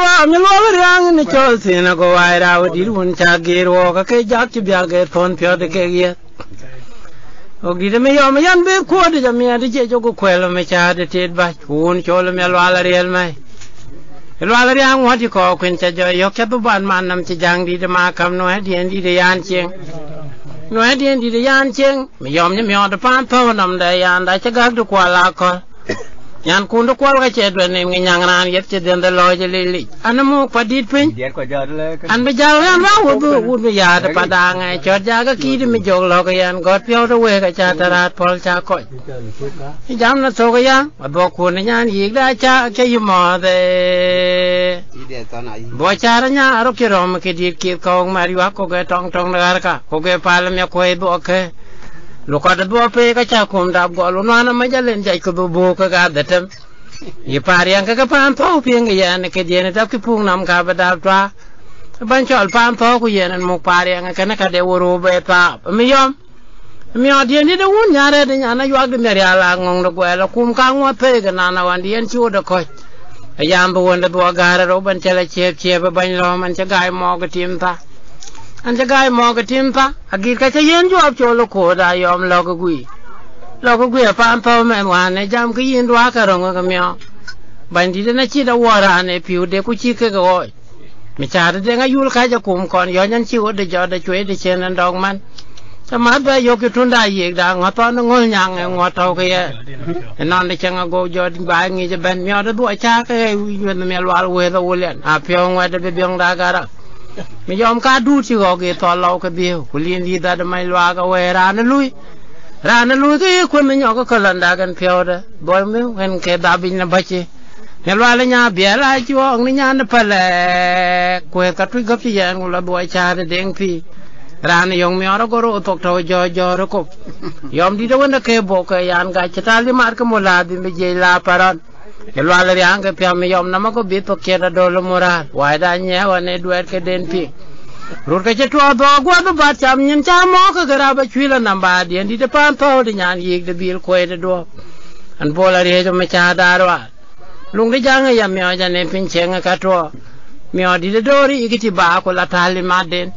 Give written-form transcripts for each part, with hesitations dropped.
ba mi lo riang ni chol sin ko wai ra di run cha ge ro ka ke jak ti bia ge thon pyo de ke ye o di de me yo me yan be ko de mi de je jo ko kwelo me cha de tet ba kun chol me lo ala riel mai lo ala riang wa ti ko kun cha jo yo ke bu ban man nam ti jang di de ma kam no di en di de yan cheng no di en di de yan cheng me yom ni me o de pan tho nam de yan da cha gak du kwa la ko yan kun do kwal ga che do ne nyang ran yet che den da lo je li an mo pa dit pin an be jal yan wa wo be ya da pa da ngai cho ja ga ki de mi jog lo ga yan got pyo do we ga cha ta rat pol cha ko jam na so ga yan bo kun yan yi da cha ke yu mo de bo cha ra nya ro ke rom ke dit ki ko ma ri wa ko ga tong tong da ka ko ge pa la me ko e bo ke lo ka da bo pe ka cha kum da go lo na ma ja len jai ko bo ka ga da tem yi pa riang ka pan tho pi nge ya ne ke de ne da ki pung nam ka ba da twa ban chol pan tho ku ye nan mo pa riang ka na ka de wo ro be ta mi yom mi o de ni de wun nya re de nya na yu de me ya la ngong do go la kum ka ngo pe ga na na wan dien chu da ko yam bo won da bo ga ra ro ban che la che ba ban lo man che ga mo ga tim ta anhจะgái mò cái tim ta, agir cái chơi yên cho cho lo cô đã yom lo cái quỷ pan thâu mẹ hoàn này jam cái yên đoá cái rong cái mèo, bạn đi đến chỉ đã qua ra này phiêu để cô chỉ cái gọi, mình trả được ngay yul cái cho cùng còn giờ nhân chịu để cho để chuối để chơi nên đồng man, cho má bây giờ cái thun đại gì đã ngót to nó ngồi nhang ngót tàu cái, non để chẳng có giờ đi bài nghe cho bên mèo đó đuổi cha cái chuyện mèo loa quê đâu liền, phiêu ngoài để bị biếng đá cái đó. mi yom ka du ti go ge to law ka biu ku lin di da mai lwa ga we ra na lui ke ku mi nyo ko lan da gan pyo da boy mi hen ke da bin na ba chi ne lwa le nya bia la chi wo ni nya na pa le ku ka tu ga pi yan ku la boy cha de deng pi ra na yong mi ro go ro tok to jo ro ko yom di da wona ke bo ka yan ga cha ta li mar ka mo la di mi je la paran ke lo ala yang ke pia me yom na ma ko bit to ke da do lo moral wa da nya wa ne duet ke den pi rur ke to do gwa do ba cham nyin cha mo ka gara ba chwi la namba di di de pan to di nyan yi de bil ko de do an bo la re jo me cha da ro lung de jang ya me ja ne pin cheng ka to me di de do ri ki ti ba ko la tali ma den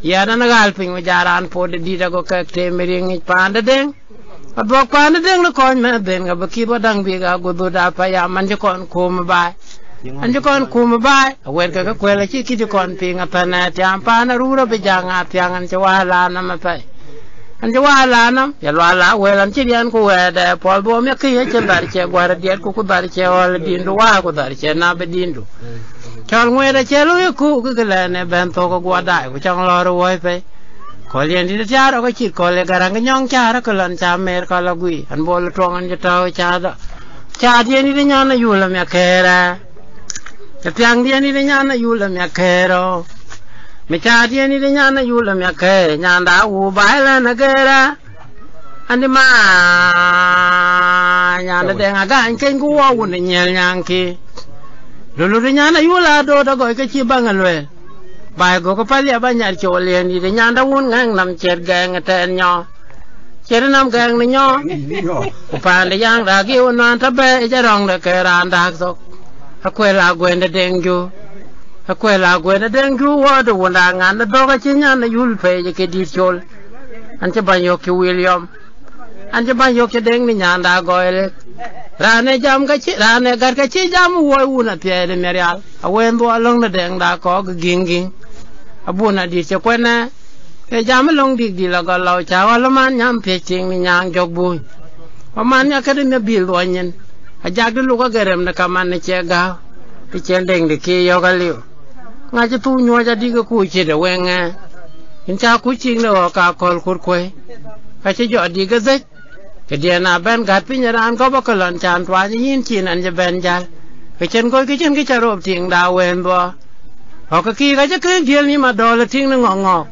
ya na gal pin me jaran po de di da go ka te me ring pan de den abok pan de na kon me den ga baki bo dang bi ga go do da pa ya man je kon ko ma ba an je kon ko ma ba wer ka ko la chi ki je kon pi nga pa na ta pa na ru ro be ja nga pyang an je wa la na ma pa an je wa la na ya la la we lan chi dian ko we de pol bo me ki ye che dar che gwar diet ko ku dar che ol din do wa ko dar che na be din do chal ngwe de che lu ku ku la ne ben to ko gwa dai ko chang lo ro we pe ko lien di cha ro ko chi ko le garang nyong cha ra ko lan cha mer ko la gui an bol tong an je to cha da cha di ni de nya na yu la me kera cha pyang di ni de nya na yu la me kero me cha di ni de nya na yu la me ke nya da u ba la na kera an di ma nya da de nga ga an ken ku wa u ne nyel nyang ki lu de nya na yu la do da go ke chi bang an le bài của cái phải ba nhà chỗ liền thì để nhà đâu muốn ngang nằm chết gang tên nhỏ chết năm gang này nhỏ phải để giang đã kêu non thấp bé cho rong để kề ran đặc sok quay là quên để đen ju qua đồ quần đàng ngàn đó cái chuyện nhà này yul phải cái đi chôn anh cho bao nhiêu cái William anh cho bao nhiêu cái đen này nhà đã gọi đấy ra này jam cái chuyện ra này cái chuyện jam vui u na phe để mẹ real awen bo long để đen đã có cái ging abu na di che kwena ke jam long di la ga law cha wala man nyam pe ching ni nyang jog bu wa man ya ka de me bil do nyen a jag de lu ko gerem na ka man ne che ga ti chen deng de ki yo ga liu nga che tu nyo ja di ga ku che de wen nga in cha ku ching no ka kol kur kwe ka che jo di ga ze ke dia na ben gat pin ran ko ba ko lan chan twa yin chin an je ben jal ke chen ki cha rob ting da wen bo họ cái kia cái chứ cái kia nhưng mà đồ là thiên nó ngọ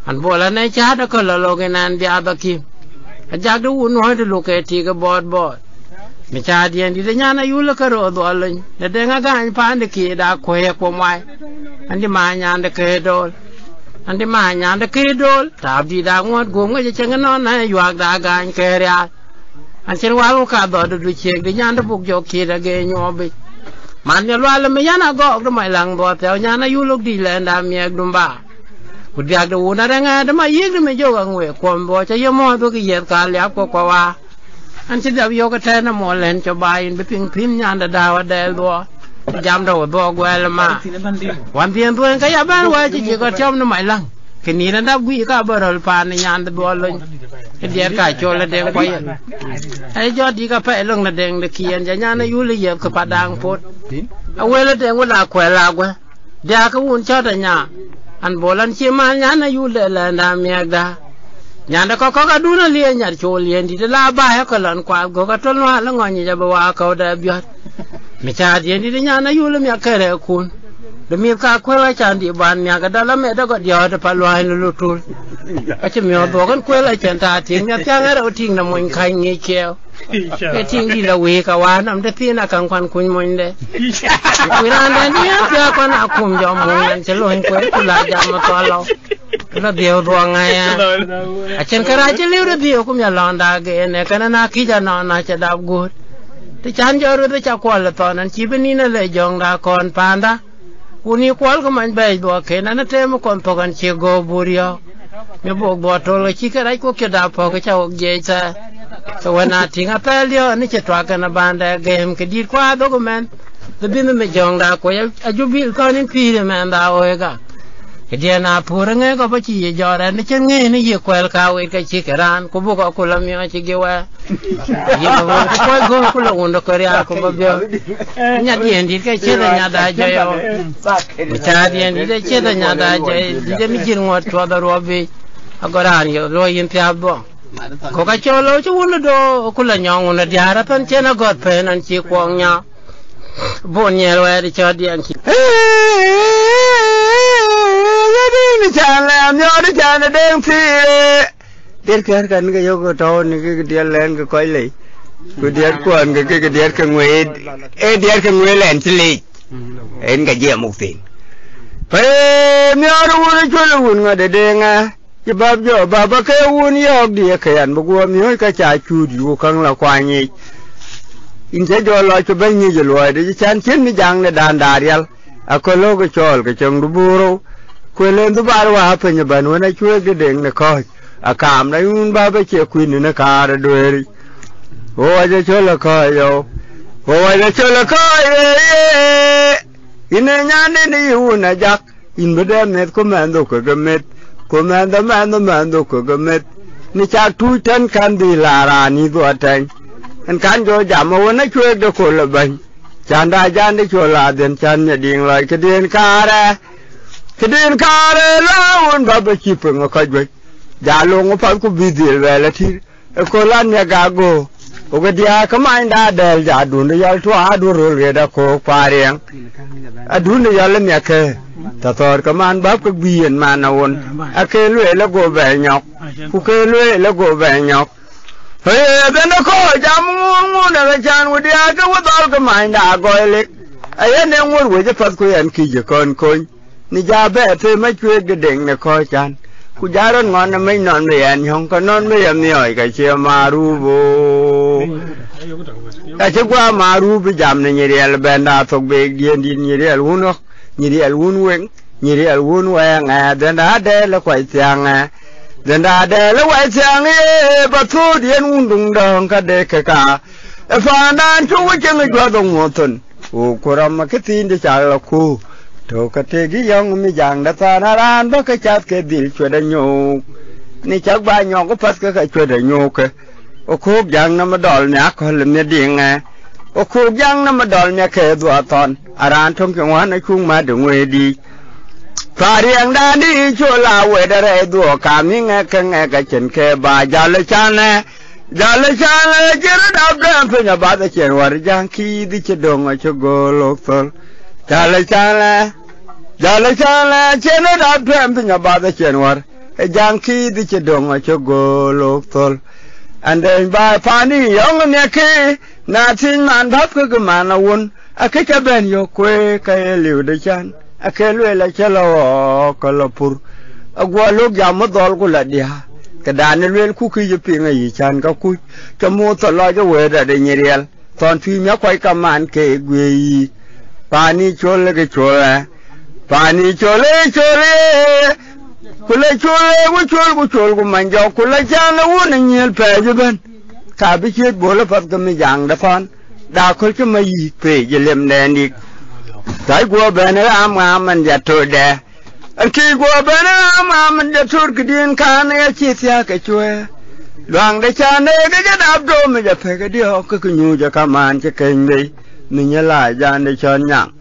anh bảo là này cha đã có là lô cái nan bia bạc kim anh cha đâu uốn nói được lô cái thì cái bọt mình cha đi anh đi nhà này uốn là cái đồ đồ lên để để ngay cái anh phán được kia đã quay qua ngoài anh đi mà nhà được cái đồ tạm đi đã ngon gồm cái chân cái non này yuak đã cái anh kia ra anh chơi vào cả đồ được chơi để nhà nó buộc cho kia là cái nhau bị man ya lwa le me yana go do mai lang bo te nya na yu lok di le nda mi dum ba ku dia do una nga de ma yig me jo ga ngwe kom bo cha ye mo do ki ye ka le ko ko wa an chi da yo ka te na mo len cho ba in be ping pim nya da da wa de do jam do do gwa le ma wan tien tu ka ya ban wa chi ko chom no mai lang ke ni na da gwi ka ba rol pa na nya da do lo ke dia ka cho le de ko ye ai jo di ka pe long na deng de kien ja nya na yu le ye ka pa dang pot a we le de wa kwa la gwa dia ka un cha da nya an bolan chi ma nya na yu le la na mi da nya da ko ka du na le nya cho le di la ba ha ka lan kwa go ka to la la ngo ni ja ba wa ka da biot mi cha di di nya na yu le mi ka re kun de mi ka kwa la chan di ban nya ka da la me da go dio da pa lo lu tul a chi mi o do kan kwa la chan ta ting nya ta ga ro ting na mo khai ni cheo ke ting di la we ka wa nam de pi na kan kwan kun mo de ku na de ni ya kwa na kum jo mo yan che lo ko ku la ja ma to lo la dio do nga ya a chen ka ra che le ro dio ku ya la nda ge ne ka na ki ja na na che da gu ti chan jo ro de cha kwa la to nan chi be ni na le jong da kon pa da uni kwal ko man be do ke na te mo kon to kan che go burio me bo bo to le chi ka ra ko ke da po ke cha o ge cha so when I think a pelio ni che twa kana banda game ke dir kwa document the bin me jong da ko a ju bil ko ni pi me da o ga ke dia na pur nge ko pa chi ye jo ra ni chen nge ni ye kwel ka we ka chi keran ko bu ko ko la mi chi ge wa ye ko go ko la undo ko ria ko ba bio nya dien di ke che da nya da jo yo cha dien di che da nya da jo di mi jir ngot to da ro bi agora yo ro yin pya bo ko ka cholo chu un do ku la nyong un dia ra pan che na got pe nan chi kwong nya bon ye lo di cha dien chi ye di ni cha la myo di cha na deng phi der kar kan ga yo ko to ni ke dia len ko koi le ku dia kwon ke dia ka ngwe dia ka ngwe len chi le en ga je mu tin pe myo ru ni chu lu un ga de nga chỉ bab jo baba ke un yok die ke an bu mi ka cha chu di kang la kwa ni in je jo lo cho ben ni je lo de chan chen ni jang ne dan da rial a ko lo ko chol ke chong du buru ko len du bar wa pe ni ban wa na chue ke deng ne ko a kam na un baba che ku ni na ka ra do ri o je cho la ko yo o je cho la ko in nya ne ni un na jak in be dem ne ko man do ko gamet Komando ko gamet ni cha tu tan kan di lara ni do tan an kan jo jam wona chue de ko la ban chan da jan de cho la den chan ne ding lai ke den kare la un ba ba chi pung ko jwe ja lo ngo pa ku bi di ve la ti ko lan ne ga go o ga dia ka mai da del ja du ne yal tu a du ro le da ko pa riang a du ne yal ne ke ta tor ka man bab ka bien man na won a ke lue la go be nyok ku ke lue la go be nyok he be na ko jam ngu na ga chan wo dia ka wo dol ka mai da go le a ye ne ngu wo je pat ku yan ki je kon kon ni ja be te ma chue ge deng ne ko chan ku ja ron ngon na mai non me an hong ka non me yam ni oi ka che ma ru bo a che kwa ma ru bi jam ne ni re ben da tok be dien din ni re lu no ni di alun wen ni di alun wa nga den da de la kwai tsiang den da de la wai tsiang e ba thu dien un dung dong ka de ka ka fa nan chu wa chang jwa dong mo ton o ko ram ma ke tin de cha la ku to ka te gi yong mi jang da ta na ran ba ka chat ke dil chwa da nyu ni chak ba nyo ko pas ka chwa da nyu ke o ko jang na ma dol nya ko le ne ding o ku jang na ma dol nya ke do ton aran thong ke wan ai khung ma de ngwe di fa riang da di cho la we da re do ka mi nge ka chen ke ba ja le chan je da da pe nya ba da chen war jang ki di che dong a cho go lo sol ja le chan che no da pe nya ba da chen war jang ki di che dong a cho go lo sol and then by pani yong ne ke na tin man bab ke ma na won a ke ka ben yo kwe ka liu de chan a ke lue la chelo ko lo pur a gwa lo ya mo dol ko la dia ka dan lue ku ki je pi ngai chan ka ku ka mo to lo je we da de nyeriel ton fi nya kwai ka man ke gwe yi pani chole ke chole pani chole kule chole ku manjo kule chana wuna nyel peje ben ka bi chet bola pat ka mi jang da fan da kol ke mai peje lem ne ni tai go ben am man ja to de an ki go ben am man ja tur kidin kan ya chi sia ke chwe loang de chane ke ja dab do mi ja pe ke dio ke nyu ja ka man che ken mi nya la jan de chon nyang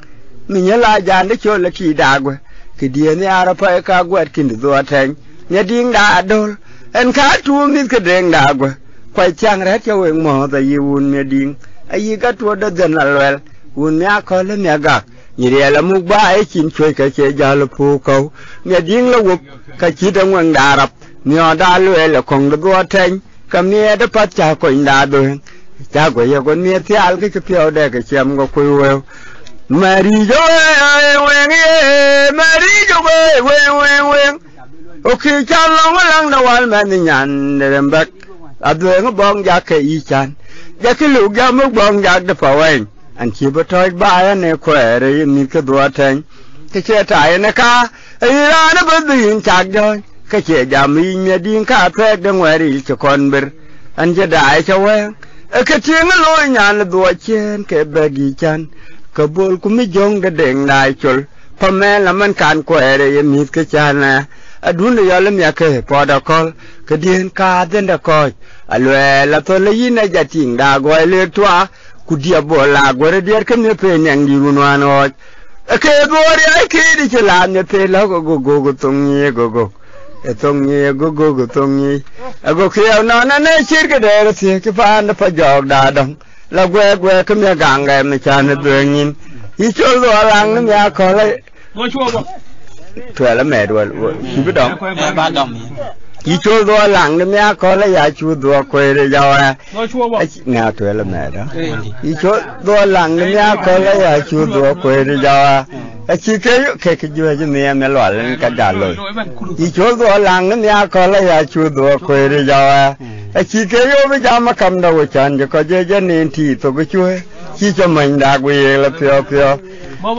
mi nya la jan de chon la ki da gwe ki die ni ara pa ka gwet kin do ten nya ding da dol en ka tu mi ke deng da gwe kwai chang ret cho wen mo da yi un mi ding ai ka tu da den la wel un nya ko le nya ga ni re la mu ba ai chin choi ka che ja la pu ko nya ding la wup ka chi da ngwang da rap nyo da lue la kong do ten ka mi da pat cha ko da do cha ko ye ko mi ti al ke pyo de ke chem ko ku we mari jo we o ki cha long lang da wal ma ni nyan de mbak a do ngo bong ja ke i chan ja ki lu ga mo bong ja da pa wen an chi bo toy ba ne khwe re mi ke do ten ke che ta ne ka ai ra na ba din cha jo ke che ja mi me din ka pe de ngwe ri che kon ber an je dai cha we ke tieng lo nyan do chen ke ba gi chan ka bol ku mi jong da deng dai chul pa me la man kan khwe re mi ke chan na adun ya le mi ke po da kol ke din ka den da ko alwe la to le yin ja ting da go le twa ku dia bo la go re dia ke me pe nyang di ru no no ke go re ai ke di che la me pe la go tong ye go tong ye go tong ye go ke no na ne chir ke de se ke pa na pa jog da dong la gwe ke me gang ga me chan de nin i chol do lang ne ya ko le go chua bo thua la me do chi bi dong ba dong i chol do lang ne ya ko le ya chu do ko re ja go chua bo nga thua la me đó i chol do lang ne ya ko le ya chu do ko re ja chi ke ju je me lo len ka da lo i chol do lang ne ya ko le ya chu do ko re ja chi ke yo bi ja ma kam da wo chan je ko je nin ti to bi chu chi cho mình da gwe la pyo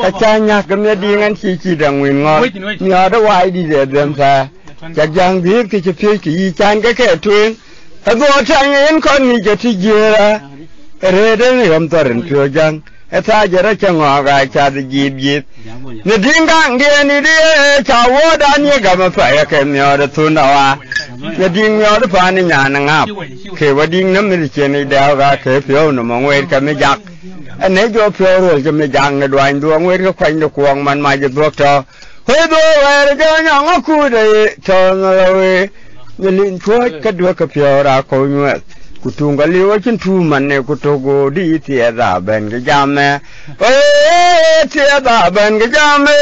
ka cha nya ka me di ngan chi dang win ngo nya da wai di de dem sa cha jang bi ki chi phi ki chan ka ke tuen ta go chan yen kon ni je ti je ra re de ni ram to ren pyo jang e ta je ra cha ngo ga cha de ji bi ni ding gang de ni de cha wo da ni ga ma fa ya ke myo da tu na wa ni ding myo da pa ni nya na ngap ke wa ding nam ni che ni da ga ke pyo no mo ngwe ka me jak anh ấy cho phiêu rồi cho mình giang cái đoàn đua nguyên cái khoanh được cuồng man mai được bước cho hơi đua về cho nhau ngó cùi để cho rồi người lính chúa cái đua cái phiêu ra coi như cụ tung cái liu trên thu mình này cụ togo đi thiệt ra bên cái jam này thiệt ra bên cái jam này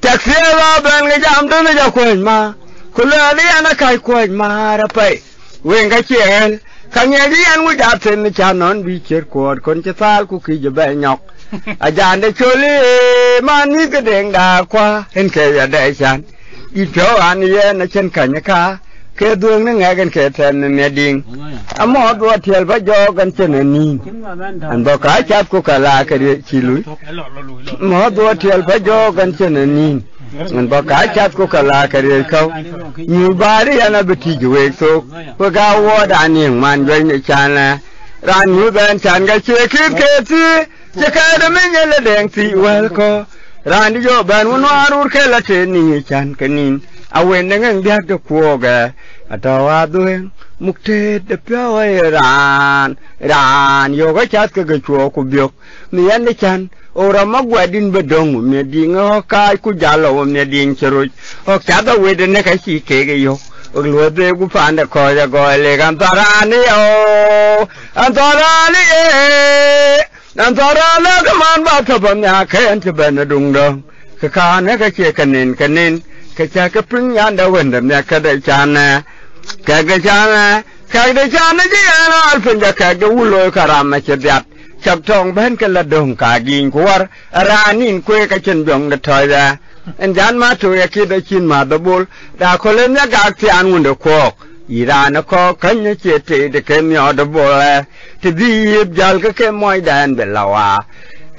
chắc thiệt ra bên cái jam đó nóจะquên mà cụ lừa đi anh cái quên mà ra phải quên cái chuyện khang ye di an wu ja ten cha non bi cher ko kon cha sal ku ki je ba nyok a jan de choli man ni ke deng da kwa hen ke ya de chan i pyo an ye na chen ka nya ka ke duong na nga gan ke ten ne ding a mo do thiel ba jo gan chen ni an bo ka chat ku ka la ke chi lui mo do thiel ba jo gan chen ni an bo ka chat ku ka la ke ko ni ba ri ana be ti ju we so ko ga wo da ni man jo ni chan la ran yu ben chan ga che kit ke ti che ka da men ye le deng ti wel ko ran di jo ban won arur ke la te ni chan ke nin a wen ne ngang dia de ko ga atawa duen mukte de pyo ran yo ga chat ke chuo ku byok mi yan de chan ora magwadin bedong me ding ho kai ku jalo me ding chero o cha da we de ne ka si ke ge yo o lo de ku fan de ko ya go le kan tarani o antarani antara ka man ba ka ba nya ke an te ben dung dong ka ne ka che kanin ka cha ka pring yan da wen da me ka de chan na ka de chan ji ana al fen ja ka ge wulo karama che biat chak tong ben ka la dong ka gin kwar ranin kwe ka chen jong da toy da en jan ma to ya ki da chin ma da bol da ko le nya ga ti an won da ko irana ko kan nya che te de ke myo da bol te di jal ka ke moy dan be lawa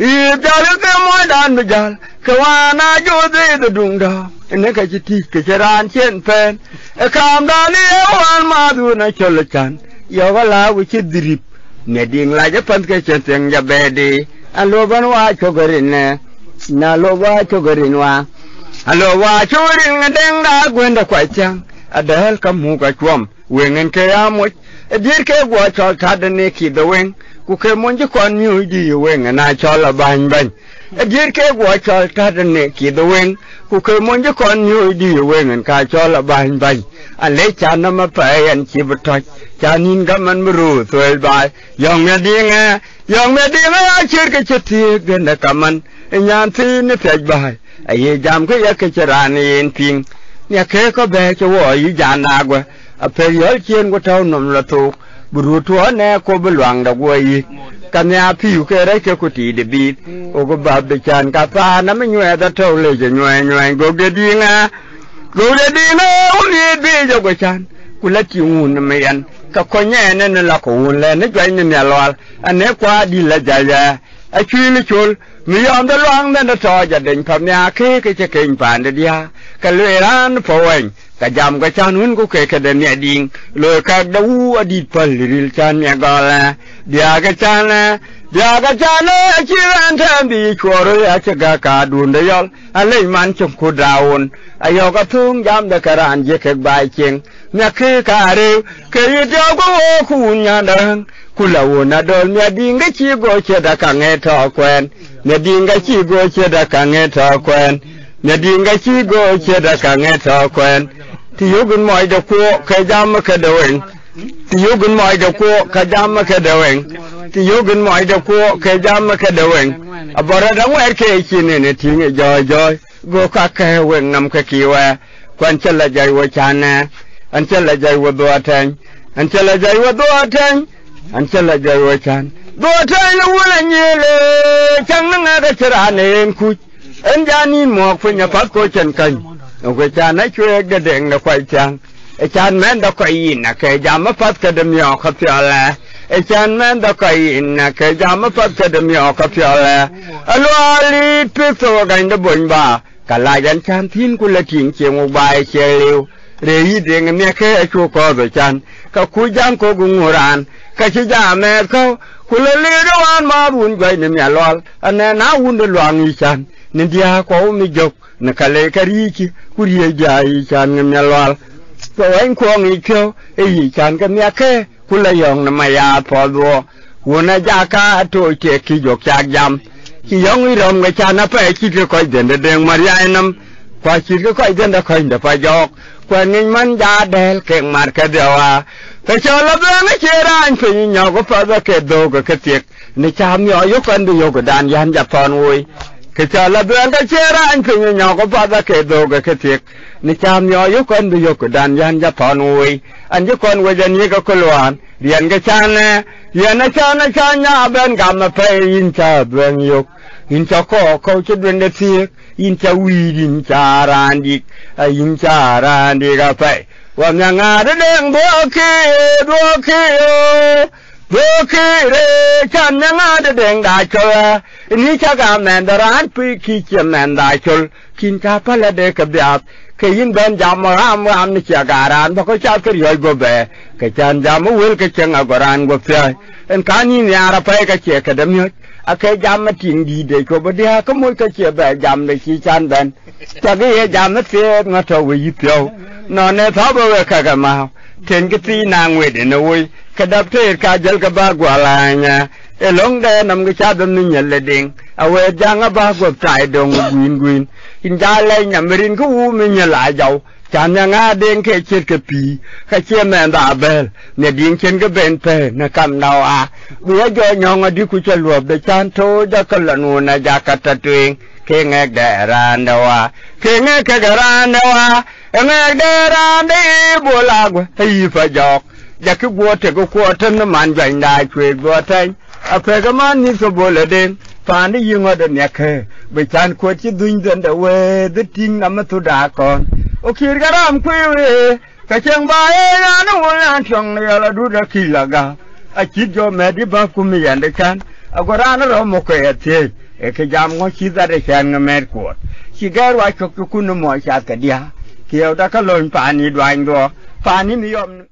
jale ke mo dan be jal ke wana jo de dung da ne ka ti ke ran chen pen e kam da ni wan ma du na chol chan yo ga la wi chi drip ne ding la ja pan ke chen teng ja be di alo ban wa chogorin ne na lo wa chogorin wa alo wa chogorin deng da gwen da kwa chang adel kam mu ka chom wengen ke amo dir ke gwa chol ta de ne ki do wen ku ke mon ji kon nyu di wen na chol ban ban dir ke gwa chol ta de ne ki do wen ku ke mon ji kon nyu di wen ka chol ban ban ale cha na ma pa yan chi bu to cha nin ga man ru thoi ba yong me ding a chir ke chti gen da kaman nyan thi ne pe ba ai jam ke ya ke ran yin ping ya ke ko be cho wo yi jan na gwa a pe yo chien ko tau nom la tu buru tu ne ko belwang da gwa yi kan ya pi ke re ke ku ti de bi o ko ba de chan ka pa na me nywe da tau le je nywe go de dinga o ni bi jo ko chan ku la ti un me yan ka ko nye ne la ko un le ne jai ne ne lwal ane kwa di la ja ya a chui ni chul mi yom da lwang ne da to ja den pa nya ke che ken pan de dia ka le ran po wen ka jam ka chan hun ku ke de ne ding lo ka da u adit pal ril chan ne ga la dia ka chan chi ran tham bi choro ya che ga ka dun de yol a le man chum ku daun ayo ka thung jam da karan je ke bai cheng nya ke ka re ke yi do go ku nya dang ku la wo na dol nya ding ga chi go che da ka nge to kwen nya ding ga chi go che da ka nge to kwen nya ding ga chi go che da ka nge to kwen ti yo gun moi da ku ke jam ka de wen ti yo gun moi da ku ka jam ka de wen ti yo gun moi da ku ke jam ka de wen abara da wer ke chi ne ti nge joy go ka ke wen nam ka ki wa kwan chala jai wa chana an chala jai wa do atan an chala jai wa do atan an chala jai wa chan do atan la wala nyele chang na ga chira ne ku an jani mo fu nya pat ko chen kan o ko chan na chwe ga deng na kwai chang e chan men da ko yin na ke jam pat ka de myo kha pyala e chan men da ko yin na ke jam pat ka de myo kha pyala alo ali pe to ga nda bon ba kala yan chan thin ku la ting che mo bai che liu re yi de nge ke chu ko do chan ka ku jam ko gu nguran ka chi ja me ko ku le le do wan ma bun gai ne mya lol ane na un de lwang yi chan ne dia ko mi jok na kale ka ri ki ku ri ja yi chan nge mya lol so en ko ngi kyo e yi chan ka mya ke ku la yong na ma ya po do wo na ja ka to che ki jok chak jam ki yong i rom ga chan na pa ki ko den de deng maria enam kwa chi ko den da ko da pa jok kwa nin man ja del ke mar ka dewa ka chola ba na cheran pe nyo ko pa da ke do ko ke tek ni cham yo yo kan du yo ko dan yan ja pon wi ka chola ba ka cheran pe nyo ko pa da ke do ko ke tek ni cham yo yo kan du yo ko dan yan ja pon wi an je kon we jan ye ko kolwan rian ga chan ne yan na chan nya ben ga ma pe yin cha ben yo in cha ko che den de ti in cha wi din cha ran dik in cha ran dik ga pe wa nya nga de deng bo ke re chan nga de deng da cho ni cha ga men da ran pi ki che men da cho kin cha pa la de ka bia ke yin ben jam ram ni cha ga ran ba ko cha ke yo go be ke chan jam wel ke chen a go ran go pe en ka ni ya ra pa ka che ka de mi a ke jam ma tin di de ko ba dia ko mo ka che ba jam de chi chan ben cha ge jam na fe nga to wi yi pyo no ne tha ba ka ga ma ten ke ti na ngwe de no wi ka dap te ka jal ka ba gwa la nya e long de nam ga cha dum ni nyel le ding a we jang a ba go tai dong gwin in ja le nya merin ku u mi nya la jaw chan nya nga ding ke chit ke pi ka che men da bel ne ding chen ke ben pe na kam nau a wi jo nyong a di ku che luop de chan to ja ka la nu na ja ka ta twing ke nge de ran da wa ke nge ke ga ran da wa nge de ran de bo la go hi fa jok ja ku go te ko ko tan na man ja nda chwe go tan a pe ga man ni so bo le den pan di yin de ne ke be chan ko chi dun den da we de ting na ma tu da kon o kir ga ram ku we ka chang ba e na no na chong ne la du da ki la ga a chi jo me di ba ku mi yan de chan agora na ro mo ko ete e ke jam ngo chi da de chen ngamer ko chi gar wa chok ku no mo cha ka dia ki da ka lon pa ni dwan do pa ni mi yom